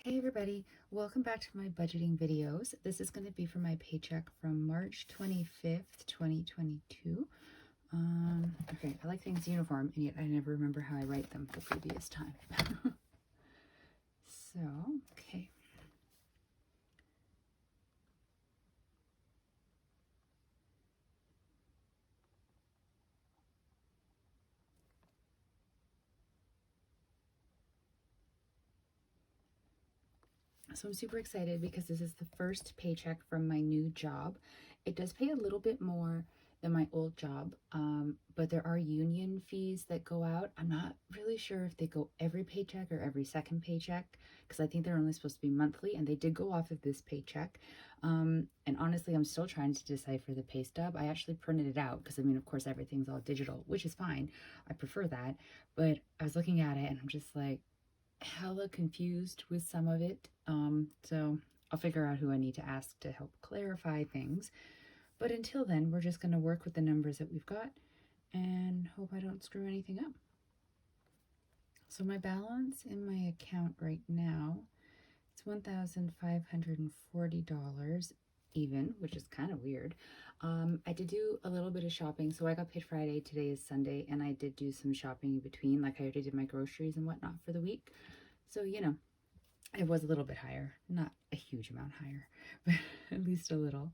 Hey everybody, welcome back to my budgeting videos. This is going to be for my paycheck from March 25th, 2022. Okay, I like things uniform, and yet I never remember how I write them the previous time. So, okay. So I'm super excited because this is the first paycheck from my new job. It does pay a little bit more than my old job, but there are union fees that go out. I'm not really sure if they go every paycheck or every second paycheck because I think they're only supposed to be monthly, and they did go off of this paycheck. And honestly, I'm still trying to decipher the pay stub. I actually printed it out because, I mean, of course, everything's all digital, which is fine. I prefer that. But I was looking at it and I'm just like, hella confused with some of it. So I'll figure out who I need to ask to help clarify things. But until then, we're just going to work with the numbers that we've got and hope I don't screw anything up. So my balance in my account right now, it's $1,540 even, which is kind of weird. I did do a little bit of shopping. So I got paid Friday, today is Sunday, and I did do some shopping in between. Like I already did my groceries and whatnot for the week. So, it was a little bit higher, not a huge amount higher, but at least a little.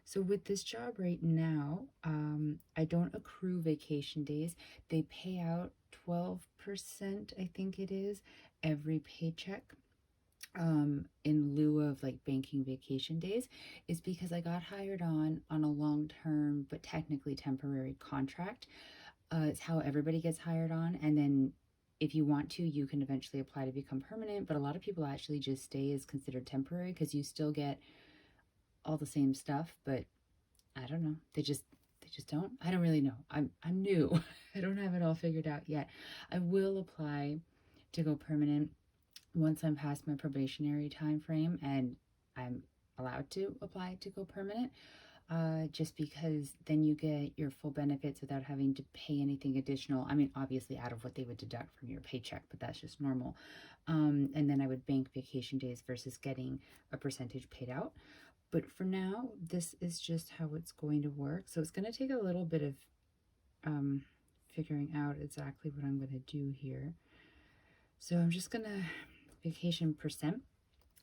So with this job right now, I don't accrue vacation days. They pay out 12%, I think it is, every paycheck, in lieu of like banking vacation days. Is because I got hired on a long-term but technically temporary contract. It's how everybody gets hired on, and then if you want to, you can eventually apply to become permanent. But a lot of people actually just stay as considered temporary because you still get all the same stuff. But I don't know. They just don't. I don't really know. I'm new. I don't have it all figured out yet. I will apply to go permanent once I'm past my probationary time frame and I'm allowed to apply to go permanent. Just because then you get your full benefits without having to pay anything additional. I mean, obviously out of what they would deduct from your paycheck, but that's just normal. And then I would bank vacation days versus getting a percentage paid out. But for now, this is just how it's going to work. So it's going to take a little bit of figuring out exactly what I'm going to do here. So I'm just going to vacation percent.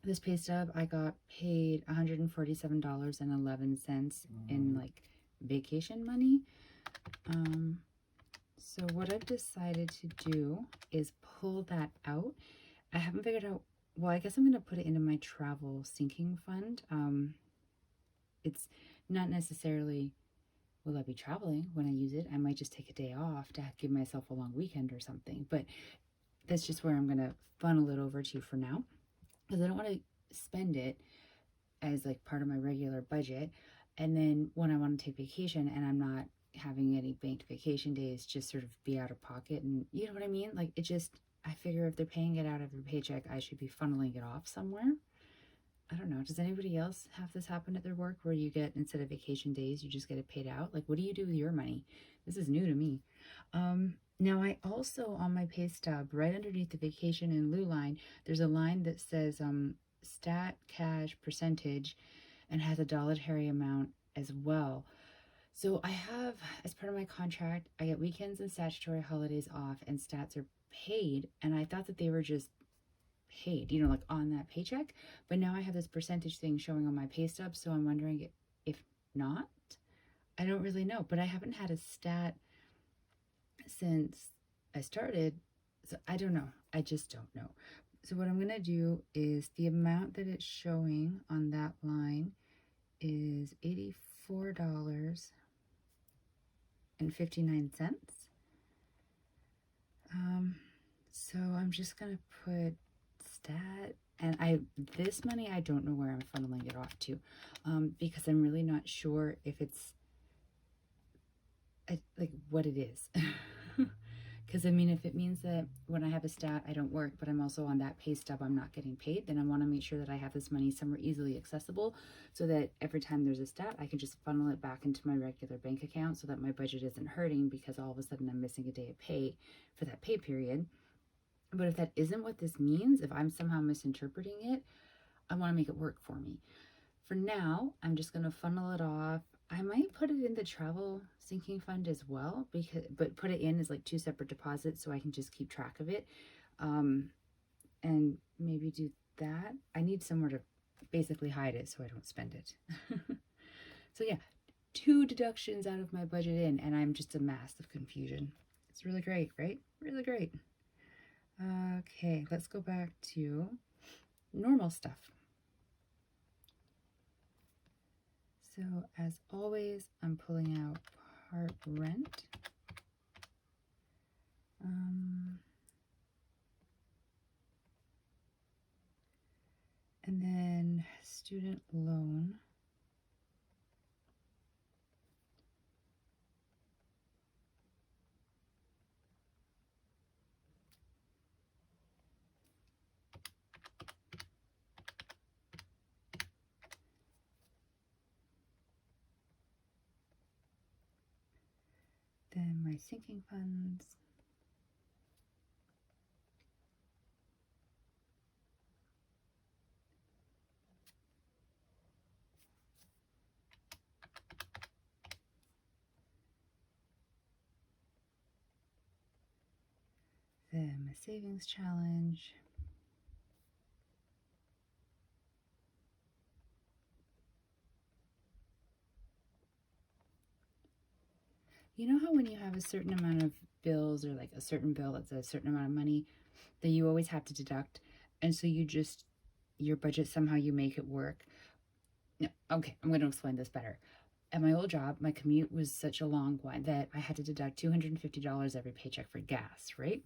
This pay stub, I got paid $147.11 in like vacation money. So what I've decided to do is pull that out. I haven't figured out, well, I guess I'm going to put it into my travel sinking fund. It's not necessarily, will I be traveling when I use it? I might just take a day off to give myself a long weekend or something. But that's just where I'm going to funnel it over to for now, because I don't want to spend it as like part of my regular budget, and then when I want to take vacation and I'm not having any banked vacation days, just sort of be out of pocket. And you know what I mean? Like, it just, I figure if they're paying it out of their paycheck, I should be funneling it off somewhere. I don't know. Does anybody else have this happen at their work where you get, instead of vacation days, you just get it paid out? Like, what do you do with your money? This is new to me. Now I also, on my pay stub, right underneath the vacation in lieu line, there's a line that says stat cash percentage, and has a dollar amount as well. So I have, as part of my contract, I get weekends and statutory holidays off, and stats are paid. And I thought that they were just paid, like on that paycheck. But now I have this percentage thing showing on my pay stub. So I'm wondering if not. I don't really know. But I haven't had a stat since I started. So I don't know. I just don't know. So what I'm going to do is, the amount that it's showing on that line is $84.59. So I'm just going to put stat, and this money, I don't know where I'm funneling it off to, because I'm really not sure if it's like what it is. Because I mean, if it means that when I have a stat, I don't work, but I'm also on that pay stub, I'm not getting paid, then I want to make sure that I have this money somewhere easily accessible, so that every time there's a stat, I can just funnel it back into my regular bank account, so that my budget isn't hurting because all of a sudden I'm missing a day of pay for that pay period. But if that isn't what this means, if I'm somehow misinterpreting it, I want to make it work for me. For now, I'm just going to funnel it off. I might put it in the travel sinking fund as well, but put it in as like two separate deposits so I can just keep track of it. Um, and maybe do that. I need somewhere to basically hide it so I don't spend it. So yeah, two deductions out of my budget in, and I'm just a mass of confusion. It's really great, right? Really great. Okay, let's go back to normal stuff. So as always, I'm pulling out part rent. And then student loan. Then my sinking funds. Then my savings challenge. You know how when you have a certain amount of bills or like a certain bill that's a certain amount of money that you always have to deduct, and so your budget somehow you make it work. No, okay, I'm going to explain this better. At my old job, my commute was such a long one that I had to deduct $250 every paycheck for gas, right?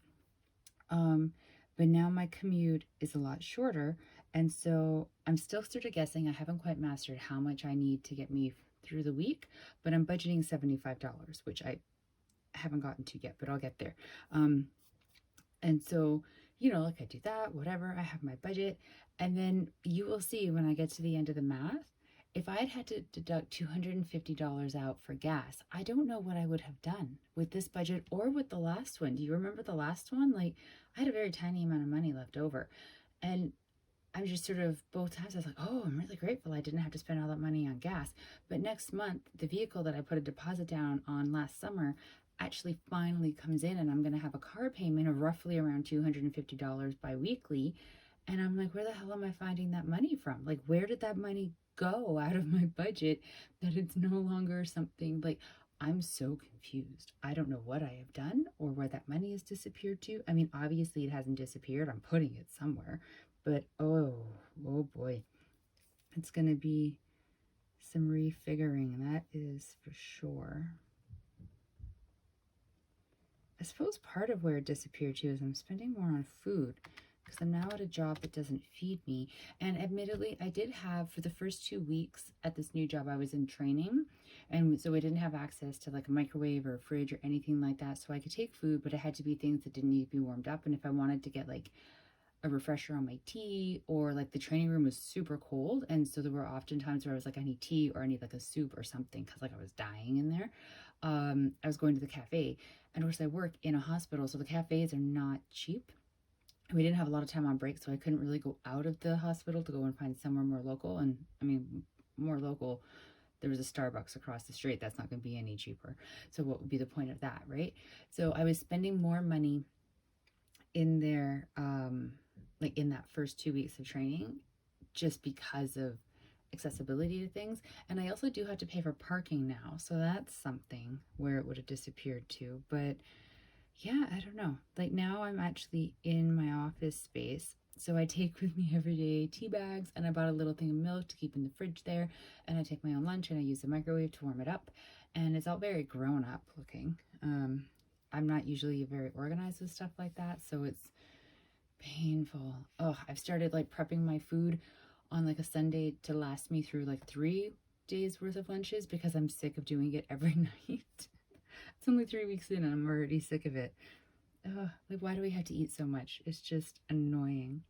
Um, but now my commute is a lot shorter, and so I'm still sort of guessing. I haven't quite mastered how much I need to get me through the week, but I'm budgeting $75, which I haven't gotten to yet, but I'll get there. And so, like I do that, whatever, I have my budget. And then you will see when I get to the end of the math, if I had to deduct $250 out for gas, I don't know what I would have done with this budget or with the last one. Do you remember the last one? Like, I had a very tiny amount of money left over. And I'm just sort of both times I was like, oh, I'm really grateful I didn't have to spend all that money on gas. But next month, the vehicle that I put a deposit down on last summer actually finally comes in, and I'm going to have a car payment of roughly around $250 bi-weekly. And I'm like, where the hell am I finding that money from? Like, where did that money go out of my budget that it's no longer something like I'm so confused. I don't know what I have done or where that money has disappeared to. I mean, obviously it hasn't disappeared. I'm putting it somewhere. But oh boy, it's going to be some refiguring, that is for sure. I suppose part of where it disappeared to is I'm spending more on food because I'm now at a job that doesn't feed me. And admittedly, I did have for the first 2 weeks at this new job, I was in training. And so I didn't have access to like a microwave or a fridge or anything like that. So I could take food, but it had to be things that didn't need to be warmed up. And if I wanted to get like a refresher on my tea, or like the training room was super cold, and so there were often times where I was like, I need tea or I need like a soup or something because like I was dying in there. I was going to the cafe, and of course I work in a hospital, so the cafes are not cheap. We didn't have a lot of time on break, so I couldn't really go out of the hospital to go and find somewhere more local. And I mean, more local, there was a Starbucks across the street. That's not going to be any cheaper. So what would be the point of that, right? So I was spending more money in there, like in that first 2 weeks of training, just because of accessibility to things. And I also do have to pay for parking now, so that's something where it would have disappeared to. But yeah, I don't know. Like now I'm actually in my office space, so I take with me every day tea bags, and I bought a little thing of milk to keep in the fridge there, and I take my own lunch and I use the microwave to warm it up, and it's all very grown up looking. I'm not usually very organized with stuff like that, so it's painful. Oh, I've started like prepping my food on like a Sunday to last me through like 3 days worth of lunches because I'm sick of doing it every night. It's only 3 weeks in and I'm already sick of it. Like, why do we have to eat so much? It's just annoying.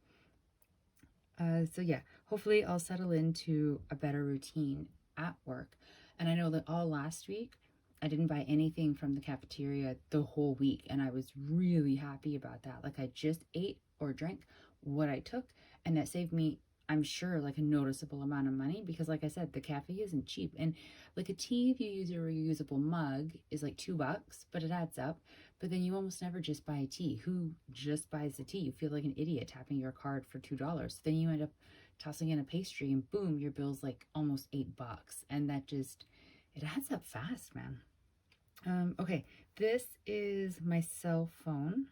So yeah, hopefully I'll settle into a better routine at work. And I know that all last week I didn't buy anything from the cafeteria the whole week, and I was really happy about that. Like, I just ate or drank what I took, and that saved me, I'm sure, like a noticeable amount of money, because like I said, the cafe isn't cheap. And like a tea, if you use a reusable mug, is like $2, but it adds up. But then you almost never just buy tea. Who just buys the tea? You feel like an idiot tapping your card for $2. Then you end up tossing in a pastry, and boom, your bill's like almost $8. And that just, it adds up fast, man. Okay, this is my cell phone.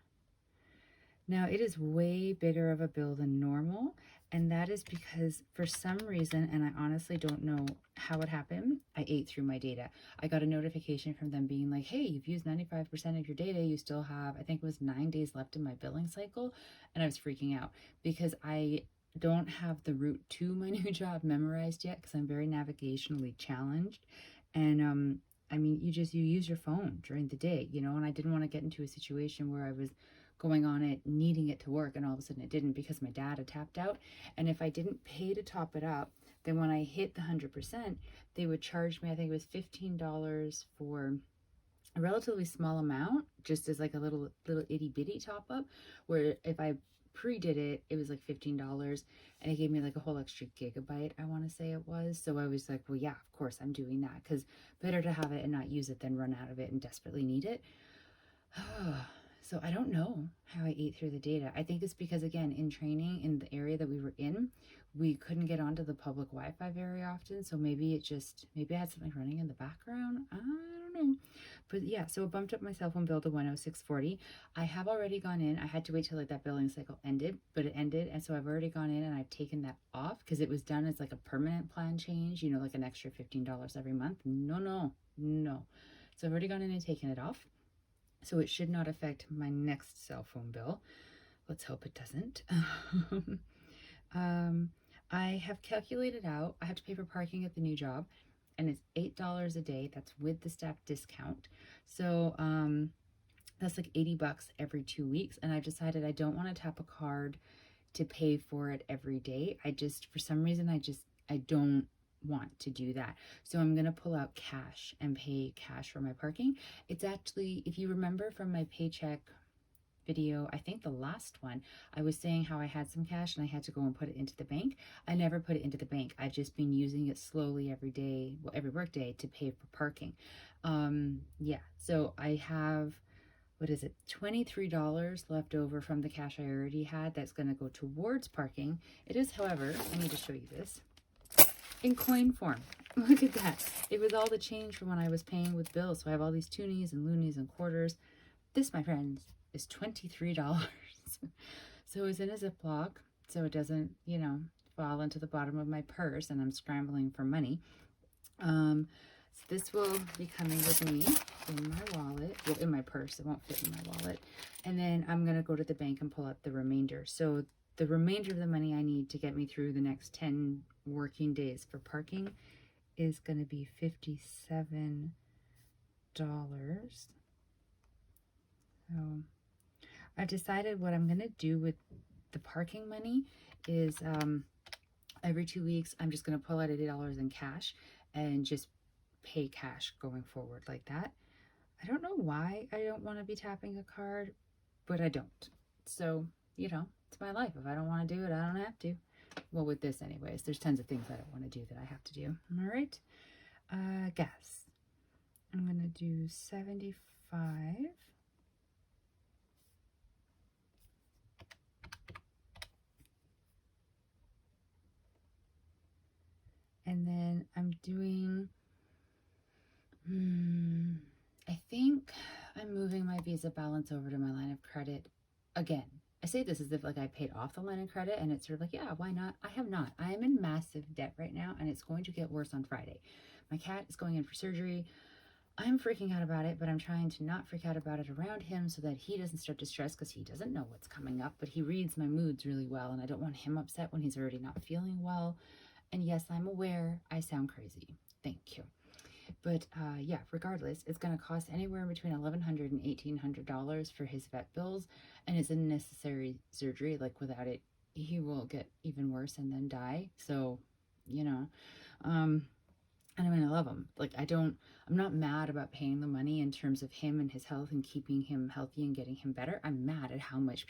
Now, it is way bigger of a bill than normal, and that is because for some reason, and I honestly don't know how it happened, I ate through my data. I got a notification from them being like, hey, you've used 95% of your data. You still have, I think it was 9 days left in my billing cycle, and I was freaking out because I don't have the route to my new job memorized yet because I'm very navigationally challenged. And I mean, you use your phone during the day, and I didn't want to get into a situation where I was going on it, needing it to work, and all of a sudden it didn't because my dad had tapped out. And if I didn't pay to top it up, then when I hit the 100%, they would charge me, I think it was $15 for a relatively small amount, just as like a little itty bitty top up, where if I pre-did it, it was like $15, and it gave me like a whole extra gigabyte, I want to say it was. So I was like, well, yeah, of course I'm doing that, because better to have it and not use it than run out of it and desperately need it. So I don't know how I ate through the data. I think it's because, again, in training in the area that we were in, we couldn't get onto the public Wi-Fi very often. So maybe I had something running in the background. I don't know. But yeah, so it bumped up my cell phone bill to 106.40. I have already gone in. I had to wait till like that billing cycle ended, but it ended. And so I've already gone in and I've taken that off because it was done as like a permanent plan change, like an extra $15 every month. No. So I've already gone in and taken it off. So it should not affect my next cell phone bill. Let's hope it doesn't. I have calculated out, I have to pay for parking at the new job, and it's $8 a day. That's with the staff discount. So that's like $80 every 2 weeks. And I've decided I don't want to tap a card to pay for it every day. For some reason, I don't want to do that. So I'm going to pull out cash and pay cash for my parking. It's actually, if you remember from my paycheck video, I think the last one, I was saying how I had some cash and I had to go and put it into the bank. I never put it into the bank. I've just been using it slowly every day, well, every work day, to pay for parking. Yeah, so I have, what is it, $23 left over from the cash I already had that's going to go towards parking. It is, however, I need to show you this, in coin form. Look at that. It was all the change from when I was paying with bills. So I have all these toonies and loonies and quarters. This, my friends, is $23. So it's in a Ziploc, so it doesn't, fall into the bottom of my purse and I'm scrambling for money. So this will be coming with me in my wallet. Well, in my purse. It won't fit in my wallet. And then I'm going to go to the bank and pull out the remainder. So the remainder of the money I need to get me through the next 10 working days for parking is going to be $57. So I've decided what I'm going to do with the parking money is every 2 weeks, I'm just going to pull out $80 in cash and just pay cash going forward like that. I don't know why I don't want to be tapping a card, but I don't. So, it's my life. If I don't want to do it, I don't have to. Well, with this anyways, there's tons of things I don't want to do that I have to do. All right. Gas. I'm going to do 75. And then I'm doing, I think I'm moving my Visa balance over to my line of credit again. I say this as if like I paid off the line of credit and it's sort of like, yeah, why not? I have not. I am in massive debt right now and it's going to get worse on Friday. My cat is going in for surgery. I'm freaking out about it, but I'm trying to not freak out about it around him so that he doesn't start to stress because he doesn't know what's coming up, but he reads my moods really well and I don't want him upset when he's already not feeling well. And yes, I'm aware I sound crazy. Thank you. But yeah, regardless, it's going to cost anywhere between $1,100 and $1,800 for his vet bills. And it's a necessary surgery. Like without it, he will get even worse and then die. So, And I mean, I love him. Like, I'm not mad about paying the money in terms of him and his health and keeping him healthy and getting him better. I'm mad at how much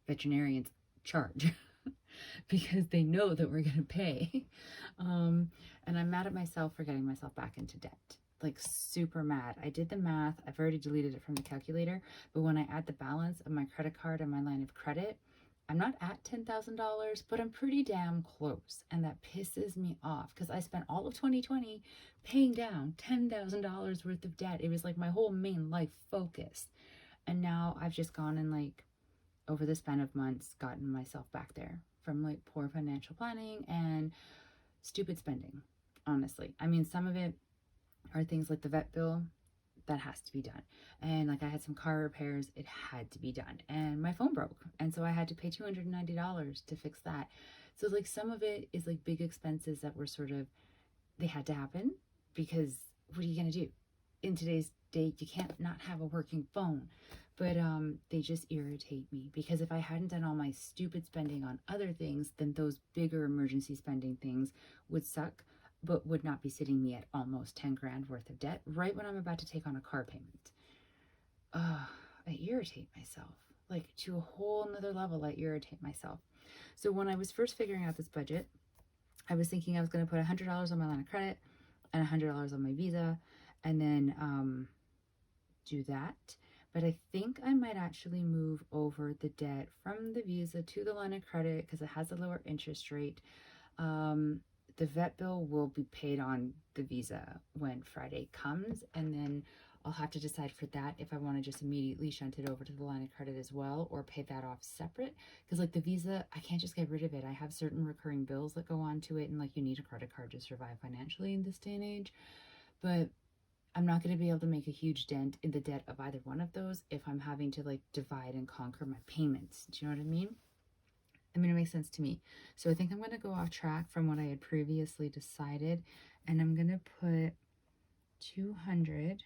veterinarians charge because they know that we're going to pay. Um, and I'm mad at myself for getting myself back into debt. Like, super mad. I did the math. I've already deleted it from the calculator. But when I add the balance of my credit card and my line of credit, I'm not at $10,000, but I'm pretty damn close. And that pisses me off because I spent all of 2020 paying down $10,000 worth of debt. It was like my whole main life focus. And now I've just gone and, like, over the span of months, gotten myself back there from, like, poor financial planning and stupid spending, honestly. I mean, some of it are things like the vet bill that has to be done. And like I had some car repairs, it had to be done. And my phone broke. And so I had to pay $290 to fix that. So like some of it is like big expenses that were sort of, they had to happen because what are you going to do? In today's day, you can't not have a working phone. But they just irritate me because if I hadn't done all my stupid spending on other things, then those bigger emergency spending things would suck, but would not be sitting me at almost 10 grand worth of debt right when I'm about to take on a car payment. I irritate myself, like to a whole nother level. I irritate myself. So when I was first figuring out this budget, I was thinking I was going to put $100 on my line of credit and $100 on my Visa and then do that. But I think I might actually move over the debt from the Visa to the line of credit because it has a lower interest rate. The vet bill will be paid on the Visa when Friday comes, and then I'll have to decide for that if I want to just immediately shunt it over to the line of credit as well or pay that off separate. Because like the Visa, I can't just get rid of it. I have certain recurring bills that go on to it, and like you need a credit card to survive financially in this day and age. But I'm not going to be able to make a huge dent in the debt of either one of those if I'm having to like divide and conquer my payments. Do you know what I mean? I mean, it makes sense to me. So I think I'm going to go off track from what I had previously decided, and I'm going to put 200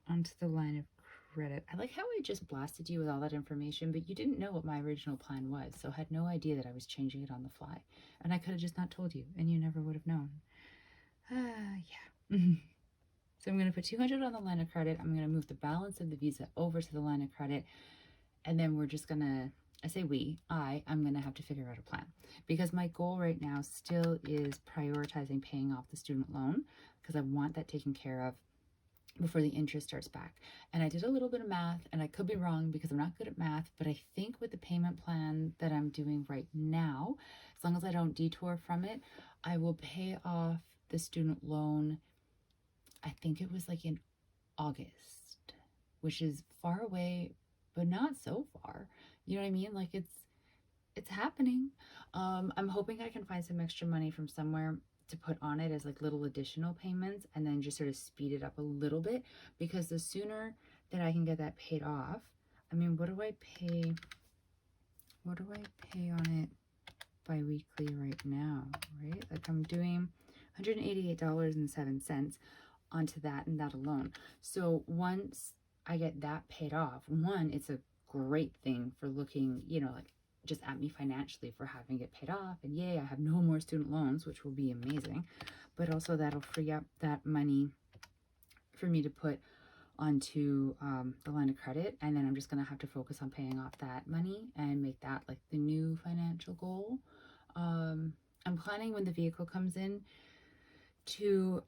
onto the line of credit. I like how I just blasted you with all that information, but you didn't know what my original plan was, so I had no idea that I was changing it on the fly. And I could have just not told you, and you never would have known. Yeah. So I'm going to put 200 on the line of credit. I'm going to move the balance of the Visa over to the line of credit. And then we're just going to, I'm going to have to figure out a plan. Because my goal right now still is prioritizing paying off the student loan because I want that taken care of before the interest starts back. And I did a little bit of math, and I could be wrong because I'm not good at math, but I think with the payment plan that I'm doing right now, as long as I don't detour from it, I will pay off the student loan, I think it was like in August, which is far away, but not so far. You know what I mean? Like it's happening. I'm hoping I can find some extra money from somewhere to put on it as like little additional payments and then just sort of speed it up a little bit, because the sooner that I can get that paid off, I mean, what do I pay on it bi-weekly right now, right? Like I'm doing $188.07 onto that and that alone. So once I get that paid off, one, it's a great thing for looking, like just at me financially for having it paid off. And yay, I have no more student loans, which will be amazing. But also that'll free up that money for me to put onto the line of credit. And then I'm just going to have to focus on paying off that money and make that like the new financial goal. I'm planning when the vehicle comes in to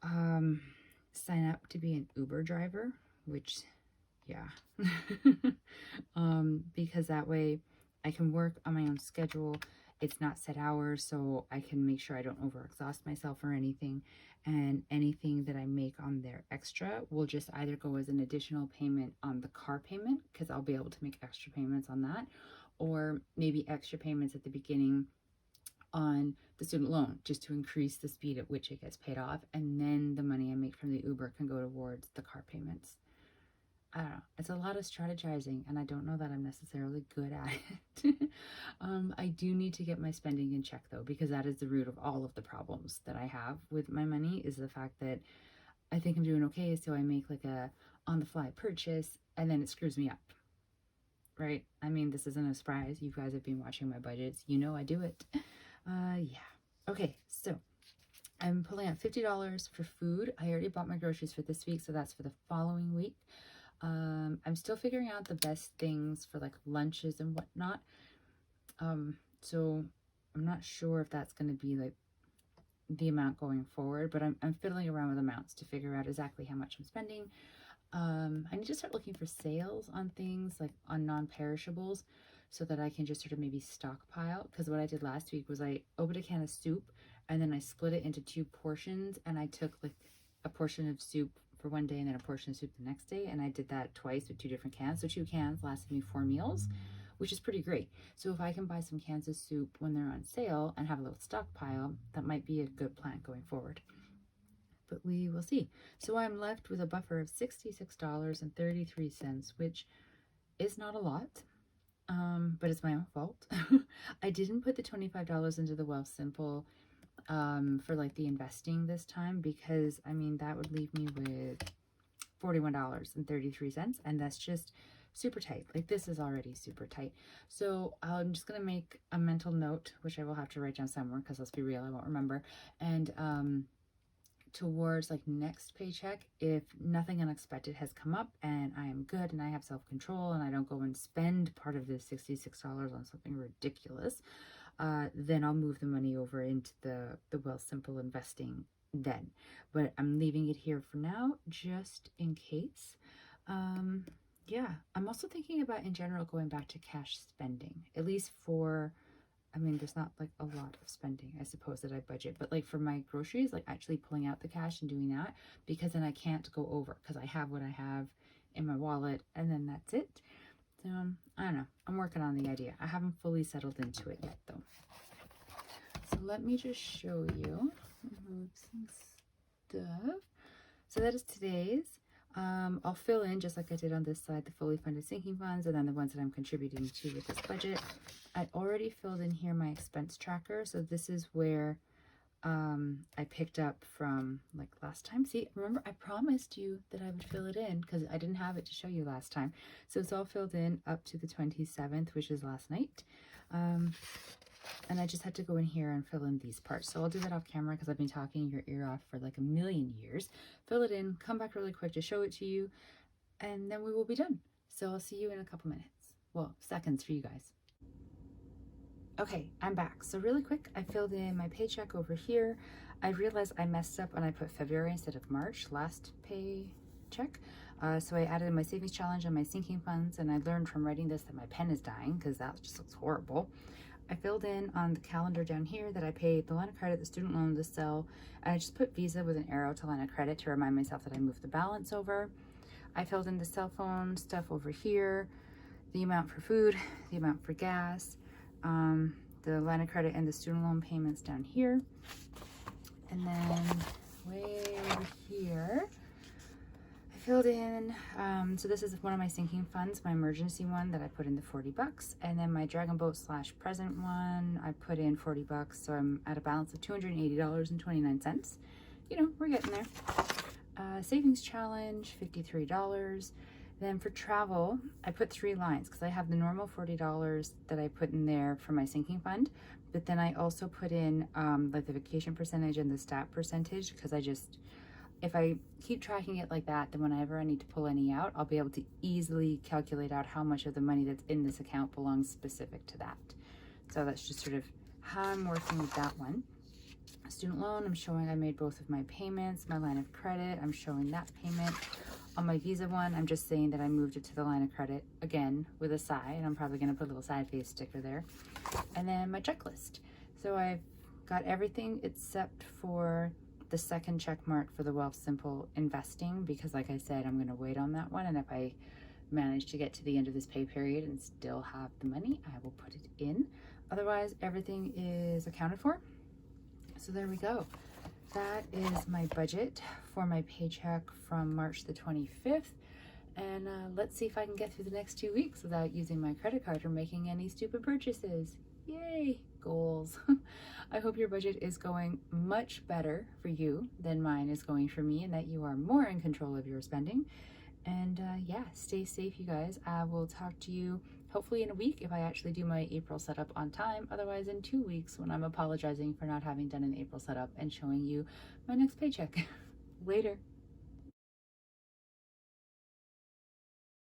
sign up to be an Uber driver, which, yeah, because that way I can work on my own schedule. It's not set hours, so I can make sure I don't overexhaust myself or anything. And anything that I make on there extra will just either go as an additional payment on the car payment, because I'll be able to make extra payments on that, or maybe extra payments at the beginning on the student loan just to increase the speed at which it gets paid off, and then the money I make from the Uber can go towards the car payments. I don't know. It's a lot of strategizing, and I don't know that I'm necessarily good at it. I do need to get my spending in check, though, because that is the root of all of the problems that I have with my money, is the fact that I think I'm doing okay, so I make like a on-the-fly purchase, and then it screws me up, right? I mean, this isn't a surprise. You guys have been watching my budgets. You know I do it. Yeah. Okay, so I'm pulling out $50 for food. I already bought my groceries for this week, so that's for the following week. I'm still figuring out the best things for like lunches and whatnot. So I'm not sure if that's going to be like the amount going forward, but I'm fiddling around with amounts to figure out exactly how much I'm spending. I need to start looking for sales on things like on non-perishables so that I can just sort of maybe stockpile. Because what I did last week was I opened a can of soup and then I split it into 2 portions, and I took like a portion of soup for one day and then a portion of soup the next day, and I did that twice with 2 different cans. So 2 cans lasted me 4 meals, which is pretty great. So if I can buy some cans of soup when they're on sale and have a little stockpile, that might be a good plan going forward. But we will see. So I'm left with a buffer of $66.33, which is not a lot, but it's my own fault. I didn't put the $25 into the Wealthsimple for like the investing this time, because I mean that would leave me with $41.33, and that's just super tight. Like this is already super tight. So I'm just gonna make a mental note, which I will have to write down somewhere because let's be real, I won't remember. And towards like next paycheck, if nothing unexpected has come up and I am good and I have self-control and I don't go and spend part of this $66 on something ridiculous, then I'll move the money over into the Wealthsimple investing then. But I'm leaving it here for now just in case. Yeah, I'm also thinking about in general going back to cash spending, at least for, I mean, there's not like a lot of spending, I suppose, that I budget, but like for my groceries, like actually pulling out the cash and doing that, because then I can't go over because I have what I have in my wallet and then that's it. So I don't know. I'm working on the idea. I haven't fully settled into it yet though. So let me just show you. Move some stuff. So that is today's. I'll fill in just like I did on this side, the fully funded sinking funds, and then the ones that I'm contributing to with this budget. I already filled in here my expense tracker. So this is where I picked up from like last time. See, remember I promised you that I would fill it in because I didn't have it to show you last time. So it's all filled in up to the 27th, which is last night. And I just had to go in here and fill in these parts. So I'll do that off camera because I've been talking your ear off for like a million years. Fill it in, come back really quick to show it to you, and then we will be done. So I'll see you in a couple minutes. Well, seconds for you guys. Okay, I'm back. So really quick, I filled in my paycheck over here. I realized I messed up and I put February instead of March, last paycheck. So I added my savings challenge and my sinking funds, and I learned from writing this that my pen is dying because that just looks horrible. I filled in on the calendar down here that I paid the line of credit, the student loan, the cell, and I just put Visa with an arrow to line of credit to remind myself that I moved the balance over. I filled in the cell phone stuff over here, the amount for food, the amount for gas, the line of credit and the student loan payments down here. And then way over here, I filled in, so this is one of my sinking funds, my emergency one that I put in the $40, and then my Dragon Boat / present one, I put in $40, so I'm at a balance of $280.29. You know, we're getting there. Savings challenge, $53. Then for travel, I put 3 lines because I have the normal $40 that I put in there for my sinking fund, but then I also put in like the vacation percentage and the stat percentage, because I just, if I keep tracking it like that, then whenever I need to pull any out, I'll be able to easily calculate out how much of the money that's in this account belongs specific to that. So that's just sort of how I'm working with that one. Student loan, I'm showing I made both of my payments. My line of credit, I'm showing that payment. On my Visa one, I'm just saying that I moved it to the line of credit again with a side. I'm probably going to put a little side face sticker there. And then my checklist. So I've got everything except for the second check mark for the Wealthsimple investing, because like I said, I'm going to wait on that one. And if I manage to get to the end of this pay period and still have the money, I will put it in. Otherwise, everything is accounted for. So there we go. That is my budget for my paycheck from March the 25th. And let's see if I can get through the next 2 weeks without using my credit card or making any stupid purchases. Yay, goals. I hope your budget is going much better for you than mine is going for me, and that you are more in control of your spending. And yeah, stay safe, you guys. I will talk to you hopefully in a week if I actually do my April setup on time. Otherwise, in 2 weeks when I'm apologizing for not having done an April setup and showing you my next paycheck. Later.